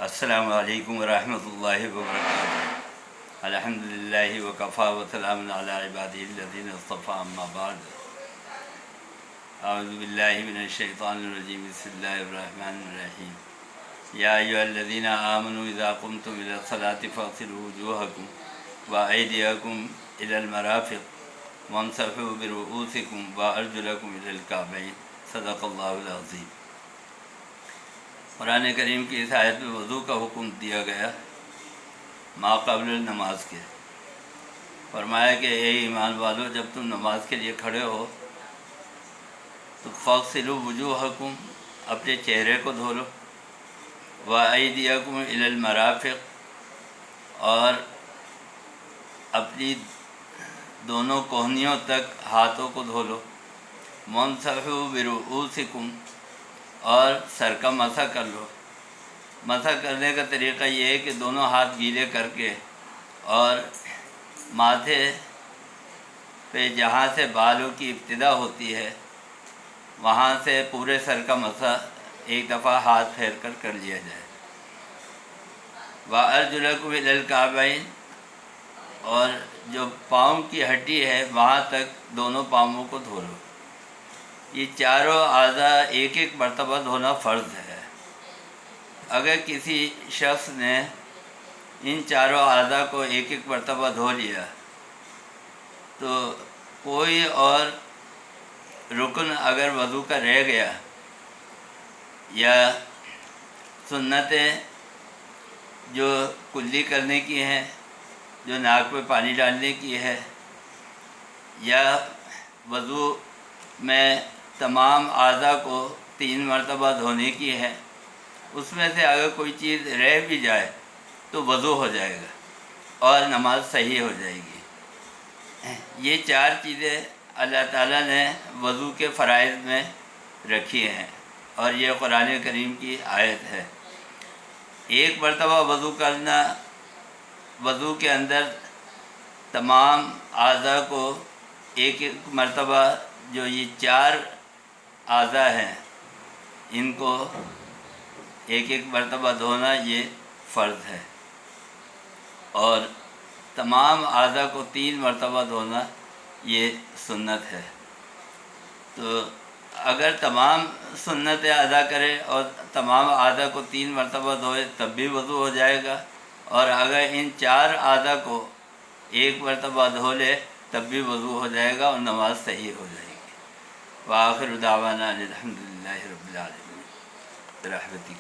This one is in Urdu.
السلام علیکم ورحمۃ اللہ وبرکاتہ۔ الحمدللہ وکفی وسلام علی عبادہ الذین اصطفیٰ، اما بعد۔ اعوذ باللہ من الشیطان الرجیم، بسم اللہ الرحمن الرحیم۔ یا ایھا الذین آمنوا اذا قمتم الی الصلاۃ فاغسلوا وجوہکم وایدیکم الی المرافق وامسحوا برؤوسکم وارجلکم الی الکعبین، صدق اللہ العظیم۔ قرآن کریم کی اس آیت میں وضو کا حکم دیا گیا ما قبل نماز کے۔ فرمایا کہ اے ایمان والو، جب تم نماز کے لیے کھڑے ہو تو فاغسلوا وجوہکم، اپنے چہرے کو دھو لو، وایدیکم الی المرافق، اور اپنی دونوں کوہنیوں تک ہاتھوں کو دھو لو، وامسحوا برؤوسکم، اور سر کا مسح کر لو۔ مسح کرنے کا طریقہ یہ ہے کہ دونوں ہاتھ گیلے کر کے اور ماتھے پہ جہاں سے بالوں کی ابتدا ہوتی ہے وہاں سے پورے سر کا مسح ایک دفعہ ہاتھ پھیر کر لیا جائے۔ وَأَرْجُلَكُمْ إِلَى الْكَعْبَيْنِ، اور جو پاؤں کی ہڈی ہے وہاں تک دونوں پاؤں کو دھو لو۔ یہ چاروں اعضاء ایک ایک مرتبہ دھونا فرض ہے۔ اگر کسی شخص نے ان چاروں اعضاء کو ایک ایک مرتبہ دھو لیا تو کوئی اور رکن اگر وضو کا رہ گیا یا سنتیں جو کلی کرنے کی ہیں، جو ناک پہ پانی ڈالنے کی ہے، یا وضو میں تمام اعضاء کو 3 مرتبہ دھونے کی ہے، اس میں سے اگر کوئی چیز رہ بھی جائے تو وضو ہو جائے گا اور نماز صحیح ہو جائے گی۔ یہ 4 چیزیں اللہ تعالیٰ نے وضو کے فرائض میں رکھی ہیں اور یہ قرآن کریم کی آیت ہے۔ ایک مرتبہ وضو کرنا، وضو کے اندر تمام اعضاء کو ایک ایک مرتبہ، جو یہ 4 اعضاء ہیں ان کو ایک ایک مرتبہ دھونا یہ فرض ہے، اور تمام اعضاء کو 3 مرتبہ دھونا یہ سنت ہے۔ تو اگر تمام سنتیں ادا کرے اور تمام اعضاء کو 3 مرتبہ دھوئے تب بھی وضو ہو جائے گا، اور اگر ان 4 اعضاء کو ایک مرتبہ دھو لے تب بھی وضو ہو جائے گا اور نماز صحیح ہو جائے گی۔ وآخر دعوانا الحمدللہ رب العالمین برحمتک۔